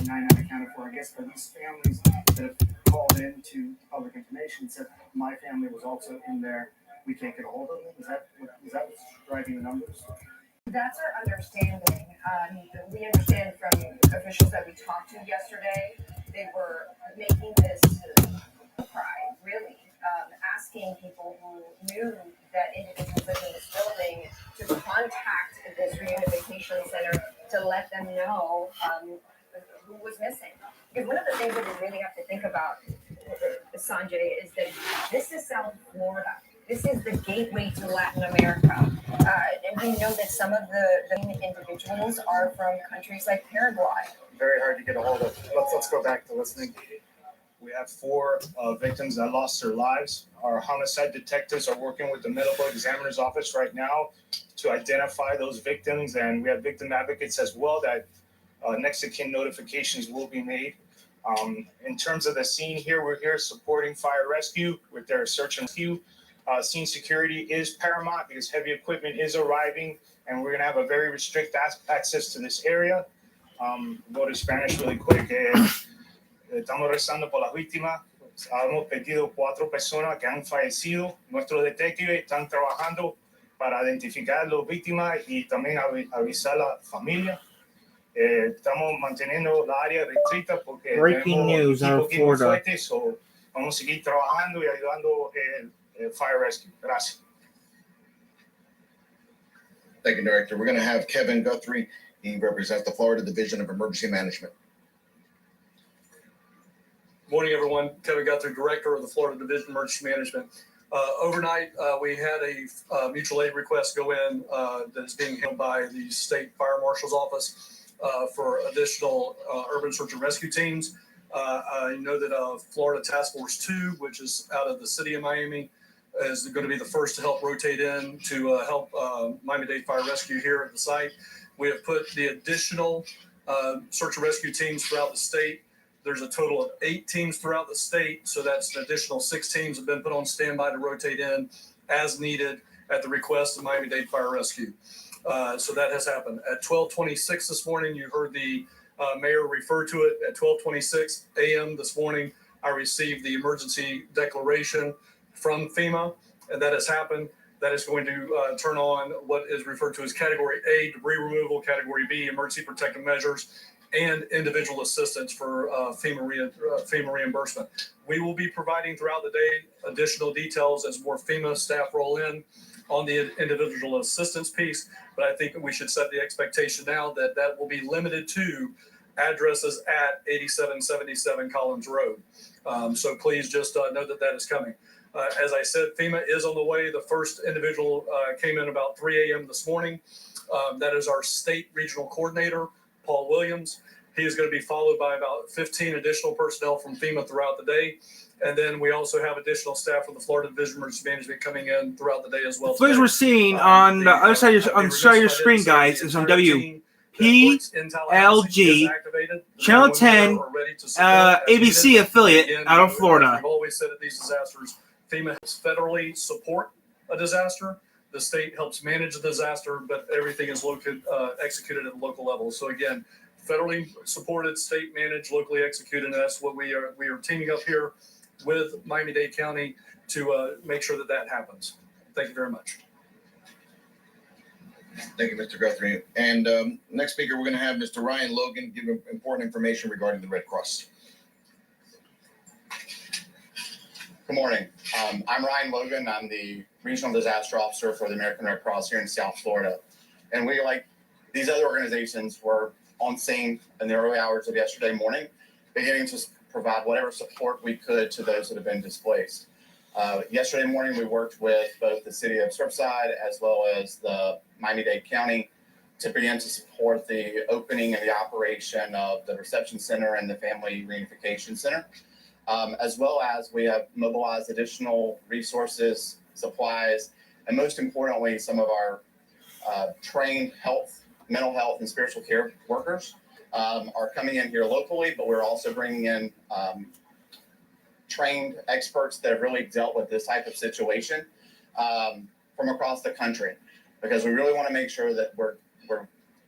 99 unaccounted for. I guess for these families that have called in to public information and said my family was also in there, we can't get a hold of them. Is that what's driving the numbers? That's our understanding. We understand from officials that we talked to yesterday, they were making this cry, really, asking people who knew that individuals living in this building to contact this reunification center to let them know who was missing. Because one of the things that we really have to think about, Sanjay, is that this is South Florida. This is the gateway to Latin America. And we know that some of the individuals are from countries like Paraguay. Very hard to get a hold of. Let's go back to listening. We have 4 victims that lost their lives. Our homicide detectives are working with the medical examiner's office right now to identify those victims, and we have victim advocates as well that next of kin notifications will be made. In terms of the scene here, we're here supporting fire rescue with their search and rescue. Scene security is paramount because heavy equipment is arriving, and we're going to have a very restrict access to this area. Go to Spanish really quick. Estamos rezando por las víctimas. Hemos pedido 4 personas que han fallecido. Nuestros detectives están trabajando para identificar a las víctimas y también avisar a la familia. Estamos manteniendo la área restricta porque breaking news out of Florida. So vamos a seguir trabajando y ayudando fire rescue. Gracias. Thank you, Director. We're going to have Kevin Guthrie. He represents the Florida Division of Emergency Management. Morning, everyone. Kevin Guthrie, Director of the Florida Division of Emergency Management. Overnight, we had a mutual aid request go in that is being handled by the State Fire Marshal's Office for additional urban search and rescue teams. I know that Florida Task Force 2, which is out of the city of Miami, is going to be the first to help rotate in to help Miami-Dade Fire Rescue here at the site. We have put the additional search and rescue teams throughout the state. There's a total of 8 teams throughout the state, so that's an additional 6 teams have been put on standby to rotate in as needed at the request of Miami-Dade Fire Rescue. So that has happened. At 12:26 this morning, you heard the mayor refer to it. At 12:26 a.m. this morning, I received the emergency declaration from FEMA, and that has happened. That is going to turn on what is referred to as Category A, debris removal, Category B, emergency protective measures, and individual assistance for FEMA reimbursement. We will be providing throughout the day additional details as more FEMA staff roll in on the individual assistance piece, but I think we should set the expectation now that that will be limited to addresses at 8777 Collins Road. So please just know that that is coming. As I said, FEMA is on the way. The first individual came in about 3 a.m. this morning. That is our state regional coordinator, Paul Williams. He is going to be followed by about 15 additional personnel from FEMA throughout the day. And then we also have additional staff from the Florida Division of Emergency Management coming in throughout the day as well. The footage we're seeing on the other side of your screen, guys, is on WPLG, Channel 10, ABC affiliate out of Florida. We've always said at these disasters, FEMA helps federally support a disaster. The state helps manage the disaster, but everything is executed at the local level. So again, federally supported, state managed, locally executed, and that's what we are teaming up here with Miami-Dade County to make sure that that happens. Thank you very much. Thank you, Mr. Guthrie. And next speaker, we're going to have Mr. Ryan Logan give important information regarding the Red Cross. Good morning. I'm Ryan Logan. I'm the Regional Disaster Officer for the American Red Cross here in South Florida. And we, like these other organizations, were on scene in the early hours of yesterday morning, beginning to provide whatever support we could to those that have been displaced. Yesterday morning, we worked with both the city of Surfside as well as the Miami-Dade County to begin to support the opening and the operation of the reception center and the family reunification center. As well as we have mobilized additional resources, supplies, and most importantly, some of our trained mental health, and spiritual care workers are coming in here locally, but we're also bringing in trained experts that have really dealt with this type of situation from across the country, because we really want to make sure that we're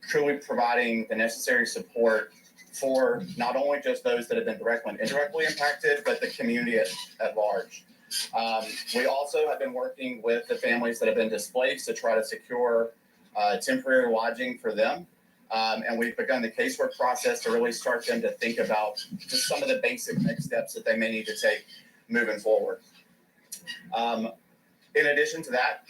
truly providing the necessary support for not only just those that have been directly and indirectly impacted, but the community at large. We also have been working with the families that have been displaced to try to secure temporary lodging for them. And we've begun the casework process to really start them to think about just some of the basic next steps that they may need to take moving forward. In addition to that,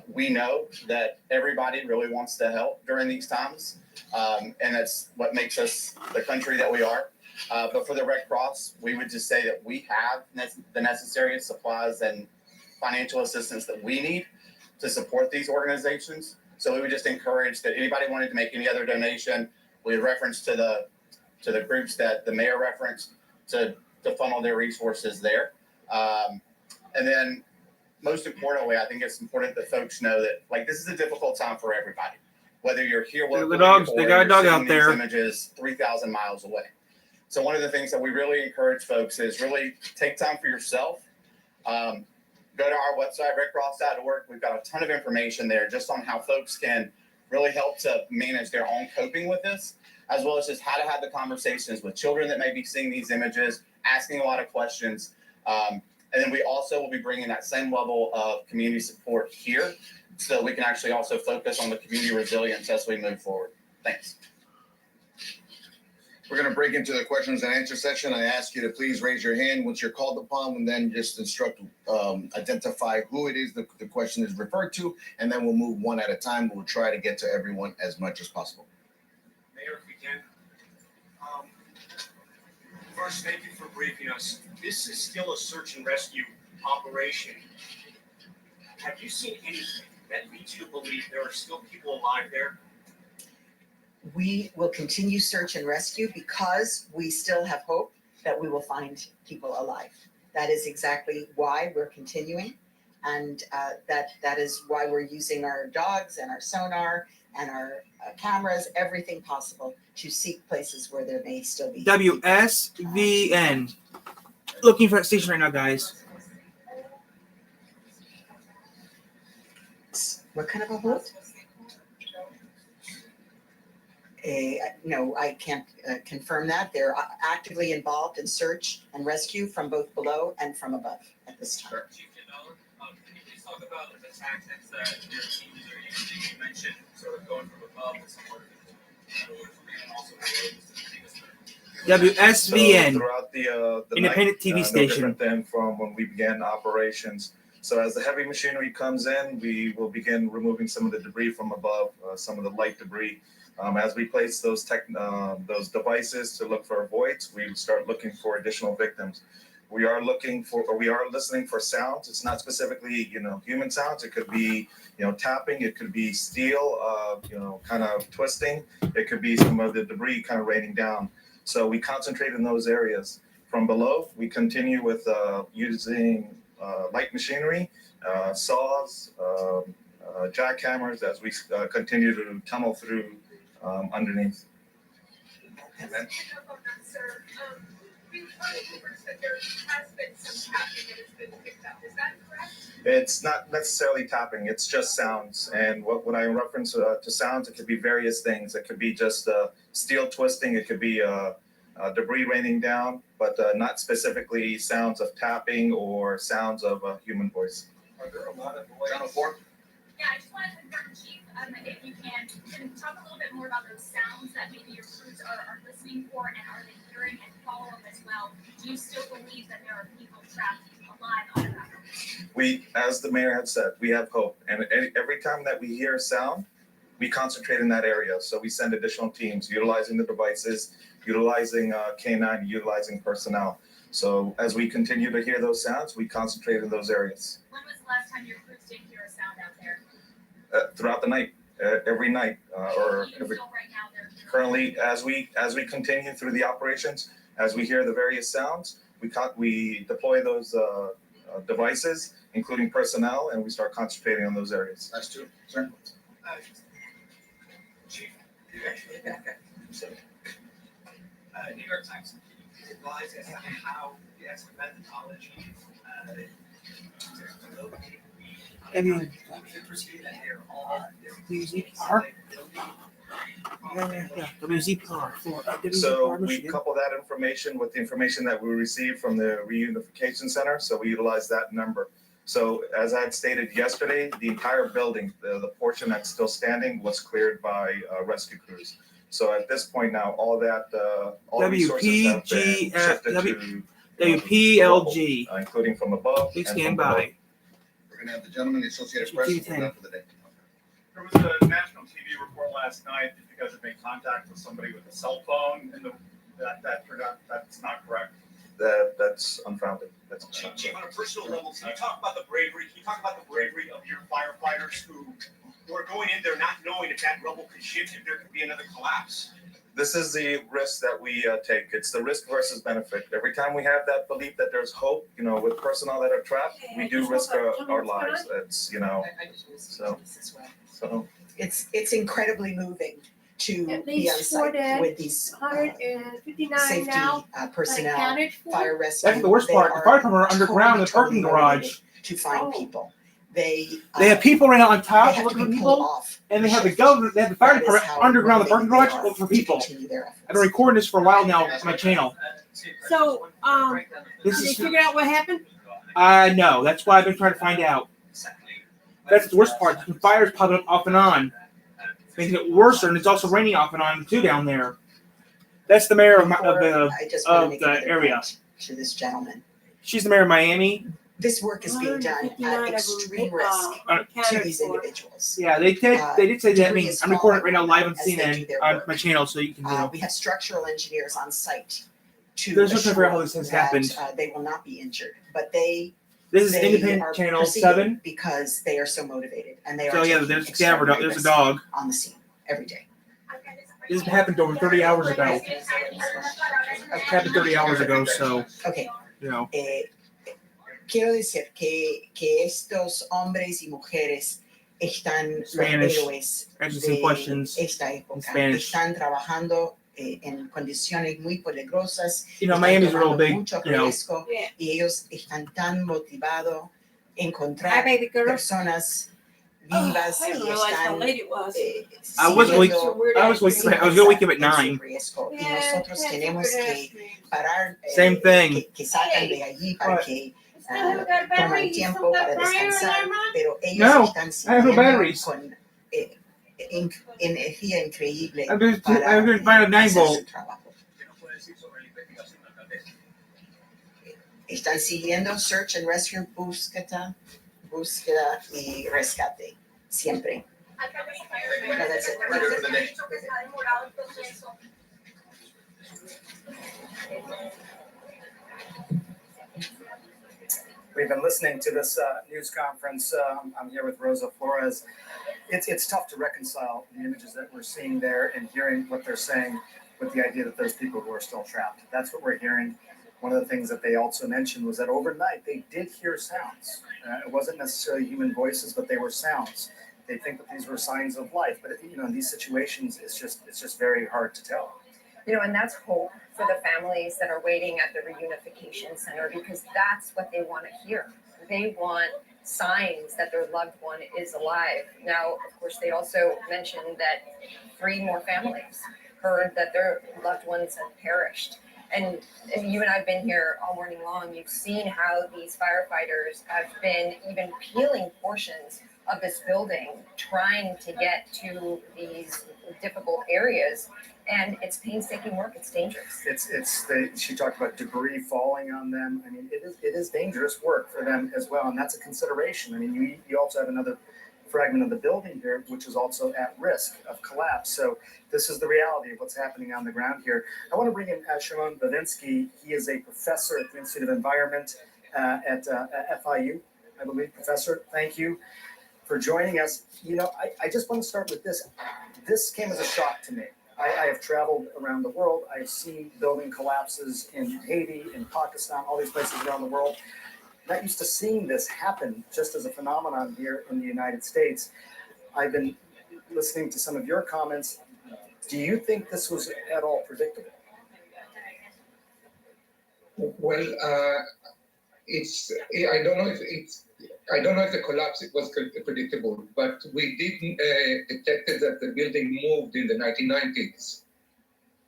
we know that everybody really wants to help during these times. And that's what makes us the country that we are. But for the Red Cross, we would just say that we have the necessary supplies and financial assistance that we need to support these organizations. So we would just encourage that anybody wanted to make any other donation, we reference to the groups that the mayor referenced to funnel their resources there. And then most importantly, I think it's important that folks know that like this is a difficult time for everybody. Whether you're here locally they got a dog out there. Images 3,000 miles away. So one of the things that we really encourage folks is really take time for yourself. Go to our website, redcross.org. We've got a ton of information there just on how folks can really help to manage their own coping with this, as well as just how to have the conversations with children that may be seeing these images, asking a lot of questions. And then we also will be bringing that same level of community support here so we can actually also focus on the community resilience as we move forward. Thanks. We're going to break into the questions and answer session. I ask you to please raise your hand once you're called upon, and then just identify who it is the question is referred to, and then we'll move one at a time. We'll try to get to everyone as much as possible. Mayor, if we can. First, thank you for briefing us. This is still a search and rescue operation. Have you seen anything that leads you to believe there are still people alive there? We will continue search and rescue because we still have hope that we will find people alive. That is exactly why we're continuing. And that is why we're using our dogs and our sonar and our cameras, everything possible to seek places where there may still be. WSVN. Looking for that station right now, guys. What kind of a hold? No, I can't confirm that. They're actively involved in search and rescue from both below and from above at this time. Chief Janela, can you please talk about the tactics that your teams are using? You mentioned sort of going from above to somewhere and also WSVN. So throughout the Independent night, TV no station. different than from when we began operations. So as the heavy machinery comes in, we will begin removing some of the debris from above, some of the light debris. As we place those devices to look for voids, we start looking for additional victims. We are listening for sounds. It's not specifically, human sounds. It could be, tapping. It could be steel, kind of twisting. It could be some of the debris kind of raining down. So we concentrate in those areas. From below, we continue with using light machinery, saws, jackhammers as we continue to tunnel through underneath. Amen. Sir, we've heard rumors that there has been some tapping that has been picked up. Is that correct? It's not necessarily tapping, it's just sounds. And what I reference to sounds, it could be various things. It could be just steel twisting, it could be debris raining down, but not specifically sounds of tapping or sounds of a human voice. Are there a lot of voids? Channel 4. Yeah, I just want to confirm, Chief, if you can talk a little bit more about those sounds that maybe your crews are listening for, and are they hearing, and follow up as well. Do you still believe that there are people trapped alive on the ground? We, as the mayor had said, we have hope. And every time that we hear sound, we concentrate in that area. So we send additional teams utilizing the devices, utilizing K9, utilizing personnel. So as we continue to hear those sounds, we concentrate in those areas. When was the last time your crews did hear a sound out there? Throughout the night, every night, or Even every. still right now, they're Currently, as we continue through the operations, as we hear the various sounds, we deploy those devices, including personnel, and we start concentrating on those areas. That's two. Sir. Chief, New York Times, can you please advise as to how the expert methodology to locate I mean, the proceeding that they're all music are. Yeah, WZPR, So WZPR, we Michigan. couple that information with the information that we received from the reunification center, so we utilize that number. So as I had stated yesterday, the entire building, the portion that's still standing was cleared by rescue crews. So at this point now, all resources have been shifted to WPLG. including from above Big and from stand below. by. We're gonna have the gentleman, the Associated Press, we're done for the day. There was a national TV report last night that you guys have made contact with somebody with a cell phone, and that's not correct. That's unfounded. That's Chief, on a personal level, can you talk about the bravery? Can you talk about the bravery of your firefighters who are going in there not knowing if that rubble could shift, if there could be another collapse? This is the risk that we take. It's the risk versus benefit. Every time we have that belief that there's hope, with personnel that are trapped, we do risk our lives. It's, so. It's incredibly moving to At be on least 4 site dead, with these 159 safety now, personnel, accounted for. fire rescue. That's the worst They part. The are fire department are underground in the totally parking garage. motivated to find people. They They have people right now on they top have to looking for be pulled people, off. and they have the government. They have the fire That is department how underground in the parking motivated garage they are looking for to people. continue their efforts. I've been recording this for a while now on my channel. So, This did they is figure out what happened? no. That's why I've been trying to find out. That's the worst part. The fires popping up off and on, making it worse, and it's also raining off and on too down there. That's the mayor of I just want to make the another area. point to this gentleman. She's the mayor of Miami. This work is being done 159 of at them, extreme risk to accounted these for. individuals. Yeah, they did say that. I mean, I'm recording it right now live on As they do CNN their on work. my channel, so you can. We have structural engineers on site to There's no trying to figure out how assure this has that, happened. they will not be injured, but they This is they Independent are Channel proceeding 7. because they are so motivated and they are So yeah, taking there's a cadaver dog. extraordinary There's a risk dog. on the scene every day. This happened over 30 hours ago. It happened 30 hours ago, so Okay. you know. Quiero decir que estos hombres y mujeres están los Spanish. héroes Answer some de questions esta in época. Spanish. Están trabajando en condiciones muy peligrosas. You know, están Miami's a real tomando big, mucho you know. riesgo Yeah. y ellos están tan motivados en Hi, encontrar baby girl. personas Oh, vivas I didn't y realize how están late it was. I was siguiendo wake- I was sin gonna wake up at pensar en 9. su riesgo. Y Yeah, nosotros that's tenemos a good que estimate. parar, Same thing. que salgan de allí para What? que Still haven't got a toman battery? You tiempo still got para battery in descansar, there, Mom? pero ellos No, están I have no siguiendo batteries. con energía increíble I'm going to para find a 9 hacer volt. su trabajo. Están siguiendo search and rescue, búsqueda y rescate, siempre. No, that's it. We're good for the day. We've been listening to this news conference. I'm here with Rosa Flores. It's tough to reconcile the images that we're seeing there and hearing what they're saying with the idea that there's people who are still trapped. That's what we're hearing. One of the things that they also mentioned was that overnight they did hear sounds. It wasn't necessarily human voices, but they were sounds. They think that these were signs of life, but in these situations, it's just very hard to tell. And that's hope for the families that are waiting at the reunification center, because that's what they want to hear. They want signs that their loved one is alive. Now, of course, they also mentioned that 3 more families heard that their loved ones had perished. And you and I have been here all morning long. You've seen how these firefighters have been even peeling portions of this building, trying to get to these difficult areas. And it's painstaking work. It's dangerous. She talked about debris falling on them. I mean, it is dangerous work for them as well, and that's a consideration. I mean, you also have another fragment of the building here, which is also at risk of collapse. So this is the reality of what's happening on the ground here. I want to bring in Shimon Bavinsky. He is a professor at the Institute of Environment at FIU, I believe. Professor, thank you for joining us. I just want to start with this. This came as a shock to me. I have traveled around the world. I've seen building collapses in Haiti, in Pakistan, all these places around the world. Not used to seeing this happen just as a phenomenon here in the United States. I've been listening to some of your comments. Do you think this was at all predictable? Well, I don't know if it's I don't know if the collapse was predictable, but we did detected that the building moved in the 1990s.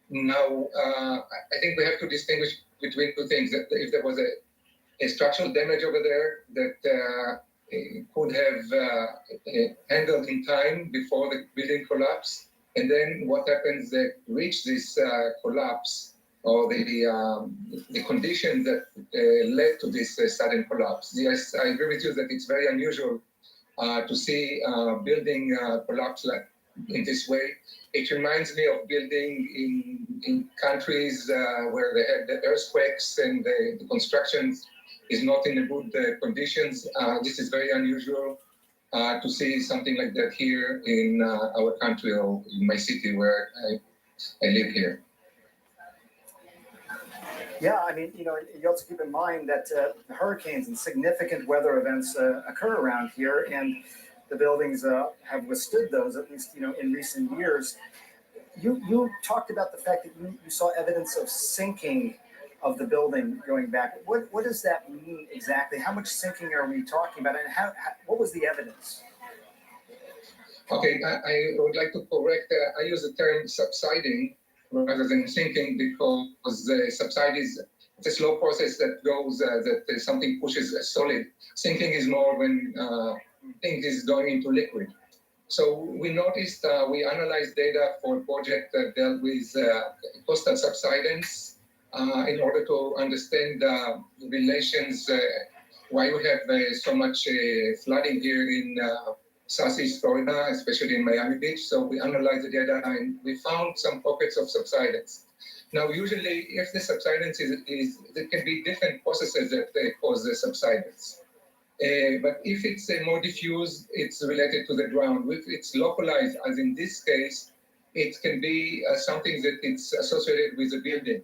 Now, I think we have to distinguish between two things. That if there was a structural damage over there that could have handled in time before the building collapsed, and then what happens that reached this collapse, or the condition that led to this sudden collapse. Yes, I agree with you that it's very unusual to see building collapse like in this way. It reminds me of building in countries where they had the earthquakes and the construction is not in a good conditions. This is very unusual to see something like that here in our country or in my city where I live here. Yeah, I mean, you also keep in mind that hurricanes and significant weather events occur around here, and the buildings have withstood those, at least, in recent years. You talked about the fact that you saw evidence of sinking of the building going back. What does that mean exactly? How much sinking are we talking about, and what was the evidence? Okay, I would like to correct. I use the term subsiding rather than sinking because the subside is a slow process that goes that something pushes a solid. Sinking is more when things is going into liquid. So we noticed, we analyzed data for a project that dealt with coastal subsidence in order to understand the relations, why we have so much flooding here in Southeast Florida, especially in Miami Beach. So we analyzed the data and we found some pockets of subsidence. Now, usually, if the subsidence is there can be different processes that cause the subsidence. But if it's more diffuse, it's related to the ground. If it's localized, as in this case, it can be something that it's associated with the building.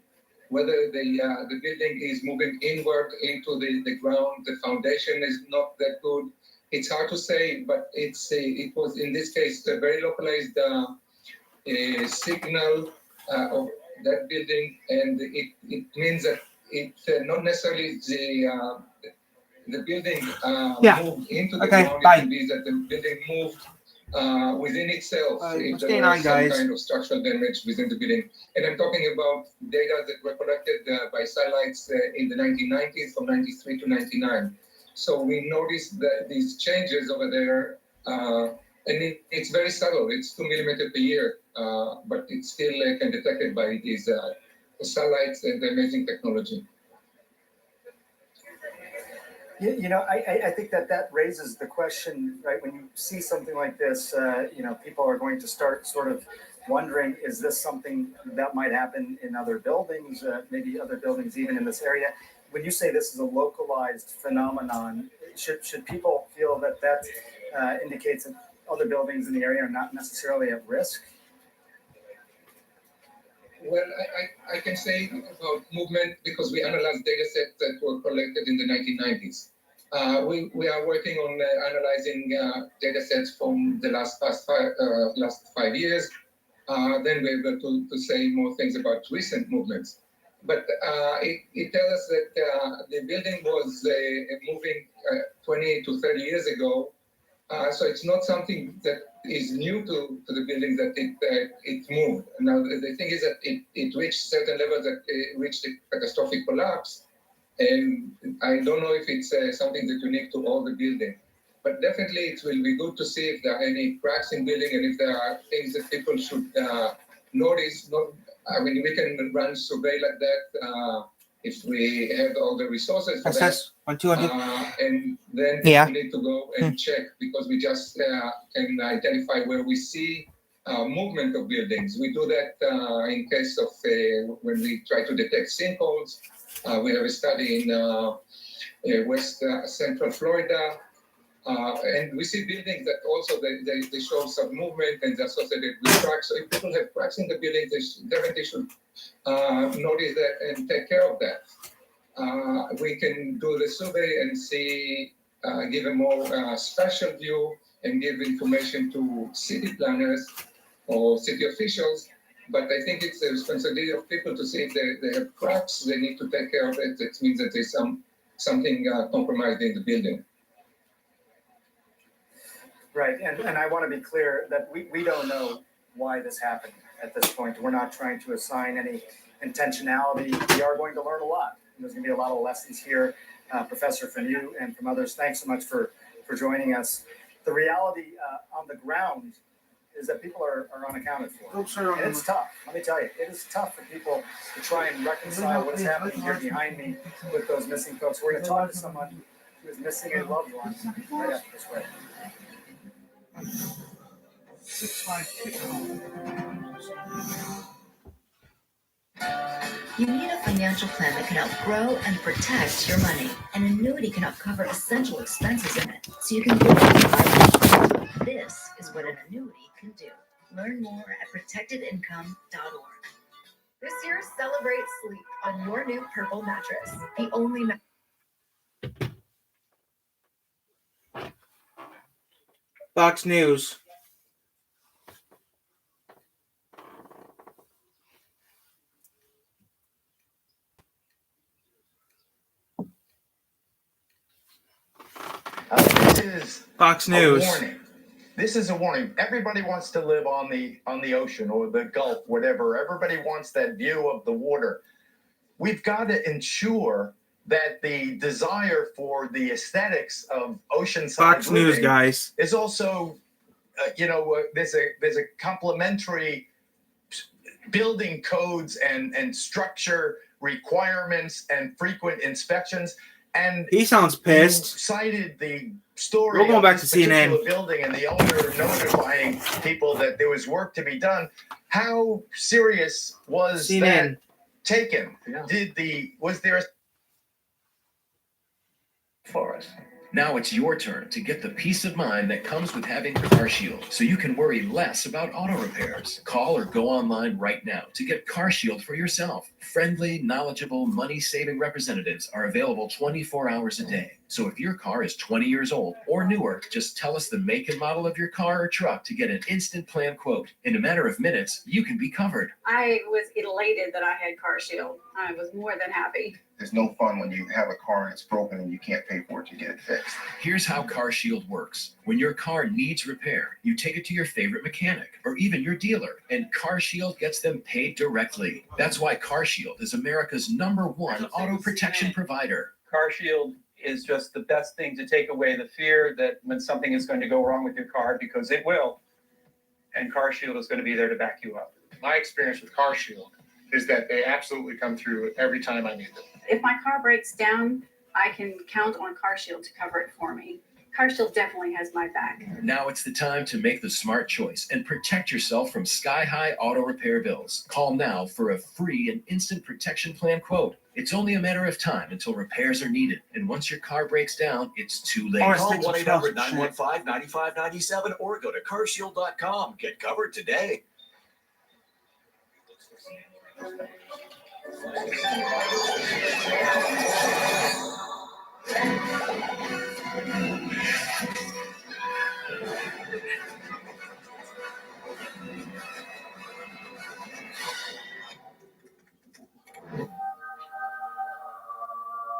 Whether the building is moving inward into the ground, the foundation is not that good. It's hard to say, but it was in this case a very localized signal of that building, and it means that it's not necessarily the building moved into the ground. It can be that the building moved within itself. If there was some kind of structural damage within the building. And I'm talking about data that were collected by satellites in the 1990s, from 93 to 99. So we noticed that these changes over there, and it's very subtle. It's 2 millimeters per year, but it still can detect it by these satellites and the amazing technology. I think that raises the question, right? When you see something like this, people are going to start sort of wondering, is this something that might happen in other buildings, maybe other buildings even in this area? When you say this is a localized phenomenon, should people feel that indicates that other buildings in the area are not necessarily at risk? Well, I can say about movement because we analyzed data sets that were collected in the 1990s. We are working on analyzing data sets from the last 5 years. Then we're able to say more things about recent movements. But it tells us that the building was moving 20 to 30 years ago. So it's not something that is new to the building that it moved. Now, the thing is that it reached certain levels that it reached a catastrophic collapse. And I don't know if it's something that's unique to all the building. But definitely it will be good to see if there are any cracks in building and if there are things that people should notice. We can run survey like that if we have all the resources for that. 1, 2, 1, 2. And then we need to go and check because we just can identify where we see movement of buildings. We do that in case of when we try to detect sinkholes. We have a study in West Central Florida. And we see buildings that also they show some movement and they're associated with cracks. So if people have cracks in the building, they definitely should notice that and take care of that. We can do the survey and see, give a more spatial view and give information to city planners or city officials. But I think it's the responsibility of people to see if they have cracks. They need to take care of it. It means that there's something compromised in the building. Right, and I want to be clear that we don't know why this happened at this point. We're not trying to assign any intentionality. We are going to learn a lot. There's going to be a lot of lessons here, Professor, from you and from others. Thanks so much for joining us. The reality on the ground is that people are unaccounted for. And it's tough. Let me tell you, it is tough for people to try and reconcile what's happening here behind me with those missing folks. We're going to talk to someone who is missing a loved one right after this break. You need a financial plan that can help grow and protect your money. An annuity can help cover essential expenses in it, so you can live life. This is what an annuity can do. Learn more at protectedincome.org. This year, celebrate sleep on your new Purple mattress. The only Fox News. This is Fox a News. warning. This is a warning. Everybody wants to live on the ocean or the Gulf, whatever. Everybody wants that view of the water. We've got to ensure that the desire for the aesthetics of oceanside Fox living News, guys. is also, there's a complementary building codes and structure requirements and frequent inspections. And He sounds pissed. you cited the story We're going of back this to CNN. particular building and the owner notifying people that there was work to be done. How serious was CNN. that taken? Yeah. Was there a for us. Now it's your turn to get the peace of mind that comes with having CarShield, so you can worry less about auto repairs. Call or go online right now to get CarShield for yourself. Friendly, knowledgeable, money-saving representatives are available 24 hours a day. So if your car is 20 years old or newer, just tell us the make and model of your car or truck to get an instant plan quote. In a matter of minutes, you can be covered. I was elated that I had CarShield. I was more than happy. There's no fun when you have a car and it's broken and you can't pay for it to get it fixed. Here's how CarShield works. When your car needs repair, you take it to your favorite mechanic or even your dealer, and CarShield gets them paid directly. That's why CarShield is America's #1 auto protection provider. CarShield is just the best thing to take away the fear that when something is going to go wrong with your car, because it will, and CarShield is going to be there to back you up. My experience with CarShield is that they absolutely come through every time I need them. If my car breaks down, I can count on CarShield to cover it for me. CarShield definitely has my back. Now it's the time to make the smart choice and protect yourself from sky-high auto repair bills. Call now for a free and instant protection plan quote. It's only a matter of time until repairs are needed. And once your car breaks down, it's too late. Call 1-800-915-9597 or go to carshield.com. Get covered today.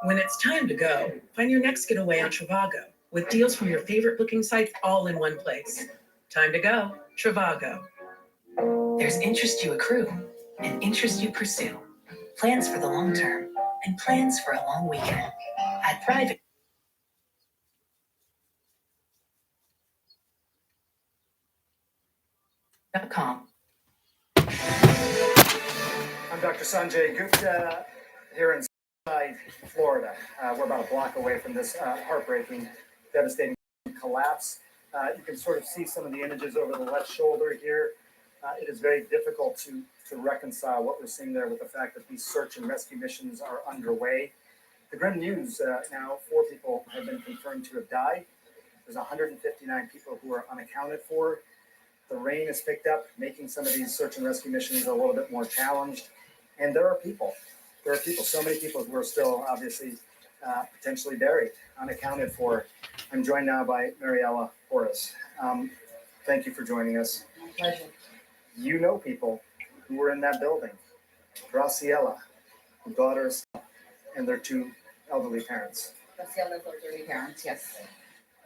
When it's time to go, find your next getaway on Trivago with deals from your favorite booking sites all in one place. Time to go, Trivago. There's interest you accrue and interest you pursue. Plans for the long term and plans for a long weekend. At Thrive. .com. I'm Dr. Sanjay Gupta here in Florida. We're about a block away from this heartbreaking, devastating collapse. You can sort of see some of the images over the left shoulder here. It is very difficult to reconcile what we're seeing there with the fact that these search and rescue missions are underway. The grim news now, 4 people have been confirmed to have died. There's 159 people who are unaccounted for. The rain has picked up, making some of these search and rescue missions a little bit more challenged. And there are people, so many people who are still obviously potentially buried, unaccounted for. I'm joined now by Mariela Porras. Thank you for joining us. My pleasure. You know people who were in that building. Graciela, the daughters, and their 2 elderly parents. Graciela's elderly parents, yes.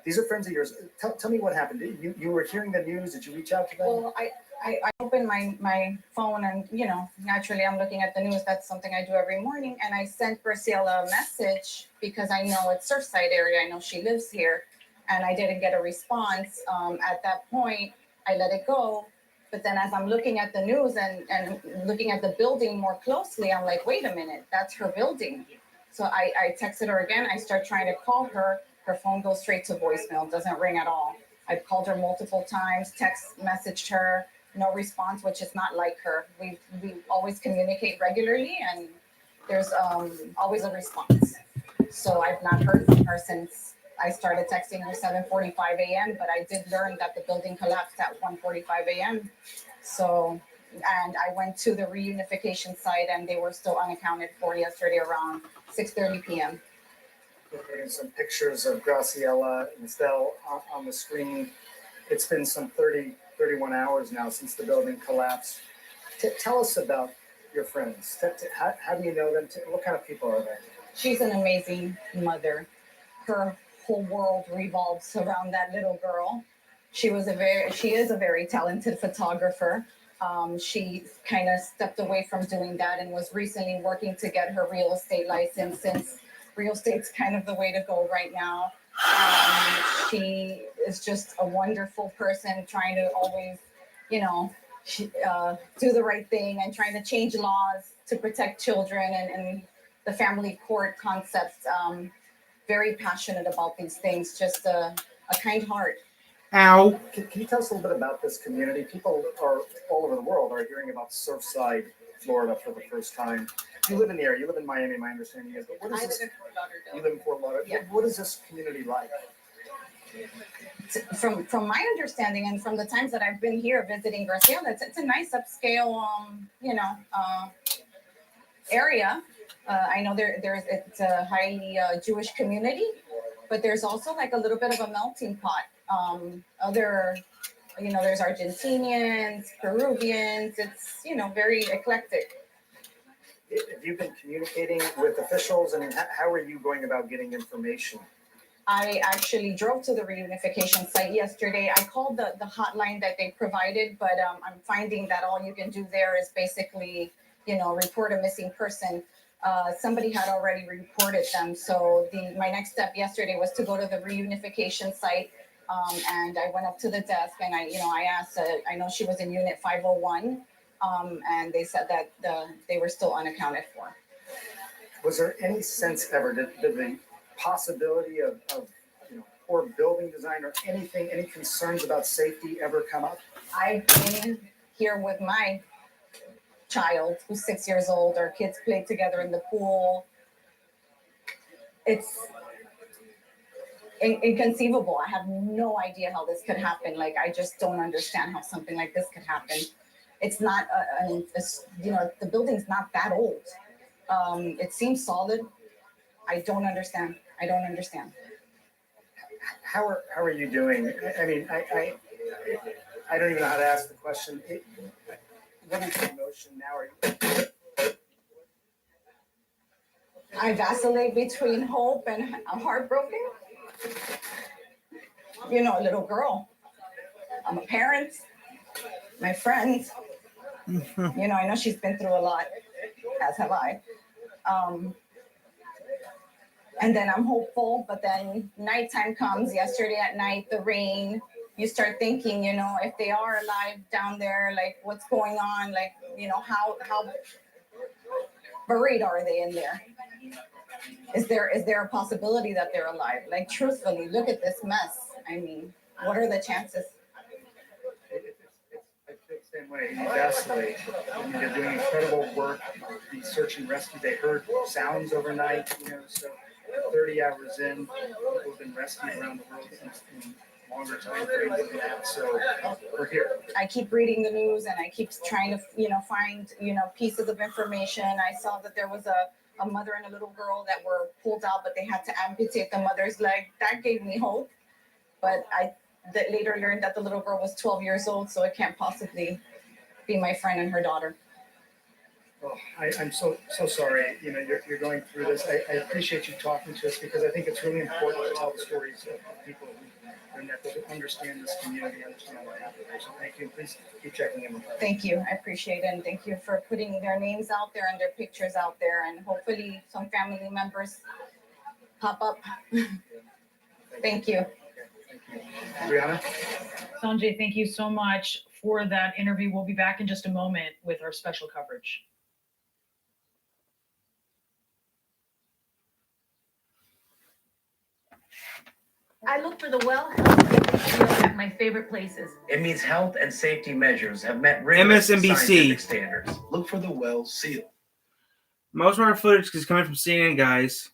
These are friends of yours. Tell me what happened. You were hearing the news. Did you reach out to them? Well, I opened my phone and, naturally I'm looking at the news. That's something I do every morning. And I sent Graciela a message because I know it's Surfside area. I know she lives here. And I didn't get a response. At that point, I let it go. But then as I'm looking at the news and looking at the building more closely, I'm like, wait a minute, that's her building. So I texted her again. I start trying to call her. Her phone goes straight to voicemail, doesn't ring at all. I've called her multiple times, text messaged her, no response, which is not like her. We always communicate regularly and there's always a response. So I've not heard from her since I started texting her 7:45 a.m., but I did learn that the building collapsed at 1:45 a.m. So, and I went to the reunification site and they were still unaccounted for yesterday around 6:30 p.m. We're putting some pictures of Graciela and Estelle on the screen. It's been some 31 hours now since the building collapsed. Tell us about your friends. How do you know them? What kind of people are they? She's an amazing mother. Her whole world revolves around that little girl. She is a very talented photographer. She kind of stepped away from doing that and was recently working to get her real estate license since real estate's kind of the way to go right now. She is just a wonderful person trying to always, do the right thing and trying to change laws to protect children and the family court concepts. Very passionate about these things, just a kind heart. Ow. Can you tell us a little bit about this community? People are all over the world are hearing about Surfside, Florida for the first time. You live in the area. You live in Miami, my understanding is. But what is this? I live in Fort Lauderdale. You live in Fort Lauderdale. Yeah. What is this community like? From my understanding and from the times that I've been here visiting Graciela, it's a nice upscale, area. I know it's a highly Jewish community, but there's also like a little bit of a melting pot. There's Argentinians, Peruvians. It's, very eclectic. Have you been communicating with officials? I mean, how are you going about getting information? I actually drove to the reunification site yesterday. I called the hotline that they provided, but I'm finding that all you can do there is basically, report a missing person. Somebody had already reported them. So my next step yesterday was to go to the reunification site. And I went up to the desk and I asked, I know she was in unit 501. And they said that they were still unaccounted for. Was there any sense ever, did the possibility of poor building design or anything, any concerns about safety ever come up? I've been here with my child who's 6 years old. Our kids played together in the pool. It's inconceivable. I have no idea how this could happen. Like, I just don't understand how something like this could happen. It's not, the building's not that old. It seems solid. I don't understand. How are you doing? I mean, I don't even know how to ask the question. What is the emotion now? I vacillate between hope and I'm heartbroken. A little girl. I'm a parent. My friends. I know she's been through a lot, as have I. And then I'm hopeful, but then nighttime comes. Yesterday at night, the rain. You start thinking, if they are alive down there, like what's going on? Like, how buried are they in there? Is there a possibility that they're alive? Like, truthfully, look at this mess. I mean, what are the chances? I feel the same way. You vacillate. You're doing incredible work. The search and rescue, they heard sounds overnight, so 30 hours in, people have been rescued around the world in longer time frames than that. So we're here. I keep reading the news and I keep trying to, find, pieces of information. I saw that there was a mother and a little girl that were pulled out, but they had to amputate the mother's leg. That gave me hope. But I later learned that the little girl was 12 years old, so it can't possibly be my friend and her daughter. Well, I'm so sorry. You're going through this. I appreciate you talking to us because I think it's really important to tell the stories of people who and that they understand this community, understand what happened there. So thank you. Please keep checking in with them. Thank you. I appreciate it. And thank you for putting their names out there and their pictures out there. And hopefully some family members pop up. Thank you. Brianna? Sanjay, thank you so much for that interview. We'll be back in just a moment with our special coverage. I look for the well health and safety seal at my favorite places. It means health and safety measures have met rigorous MSNBC. scientific standards. Look for the well seal. Most of our footage is coming from CNN, guys.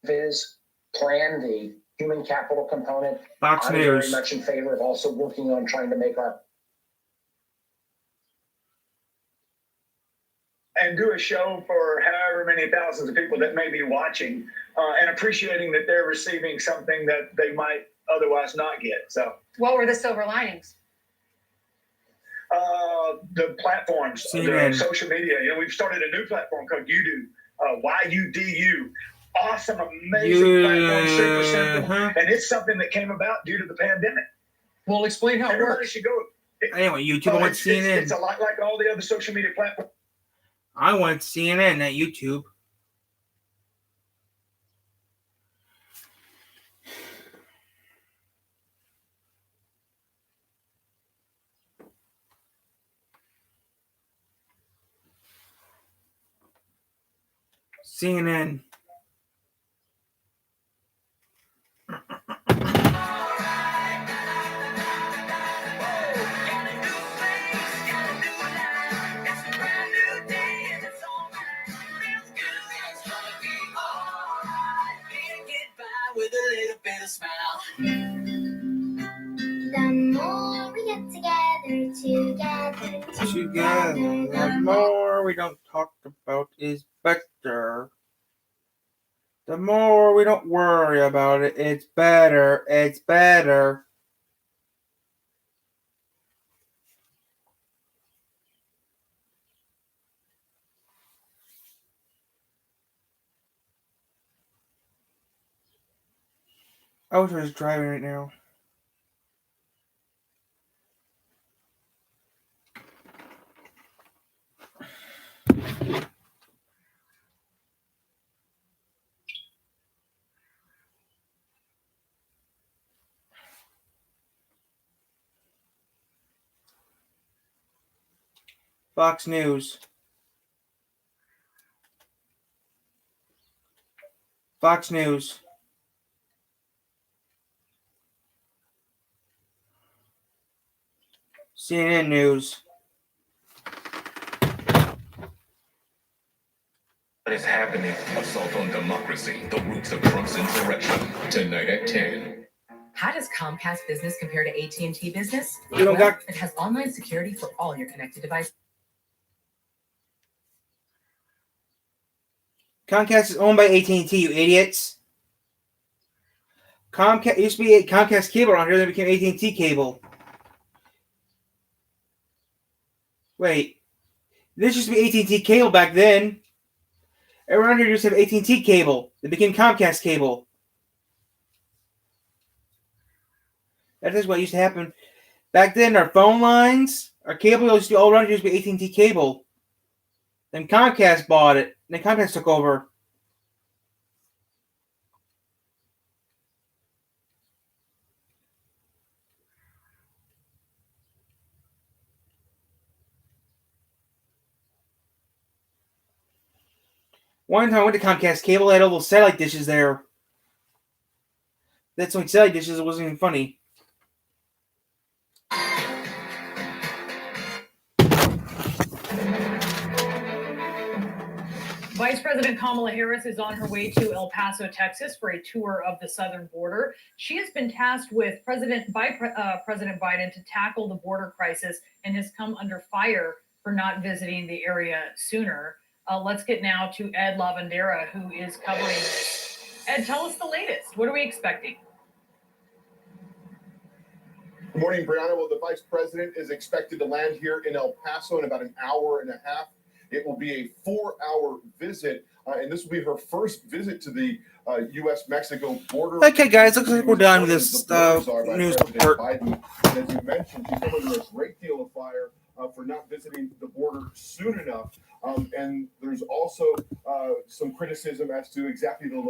Is plan the human capital component. Fox I'm News. very much in favor of also working on trying to make our and do a show for however many thousands of people that may be watching, and appreciating that they're receiving something that they might otherwise not get. So, What were the silver linings? the platforms, CNN. the social media. We've started a new platform called YuDu, YUDU. Awesome, amazing platform, super simple, and it's something that came about due to the pandemic. Well, explain how it Everybody works. should go. I want YouTube. I want CNN. It's a lot like all the other social media platforms. I want CNN, not YouTube. CNN. With a little bit of smile. The more we get together, The more we don't talk about is better. The more we don't worry about it, it's better. It's better. I wish I was driving right now. Fox News. Fox News. CNN News. What is happening? Assault on democracy, the roots of Trump's insurrection. Tonight at 10. How does Comcast Business compare to AT&T Business? You don't got- It has online security for all your connected devices. Comcast is owned by AT&T, you idiots. Comcast used to be Comcast cable around here, then became AT&T cable. Wait, this used to be AT&T cable back then. Around here used to have AT&T cable. It became Comcast cable. That is what used to happen. Back then, our phone lines, our cable used to be all around here used to be AT&T cable. Then Comcast bought it. Then Comcast took over. One time I went to Comcast cable, they had all those satellite dishes there. That's when satellite dishes, it wasn't even funny. Vice President Kamala Harris is on her way to El Paso, Texas for a tour of the southern border. She has been tasked with President Biden to tackle the border crisis and has come under fire for not visiting the area sooner. Let's get now to Ed Lavandera, who is covering this. Ed, tell us the latest. What are we expecting? Good morning, Brianna. Well, the vice president is expected to land here in El Paso in about an hour and a half. It will be a 4-hour visit, and this will be her first visit to the U.S.-Mexico border. Okay, guys, looks like we're done with this news report. Biden. And as you mentioned, she's come under a great deal of fire for not visiting the border soon enough. And there's also some criticism as to exactly the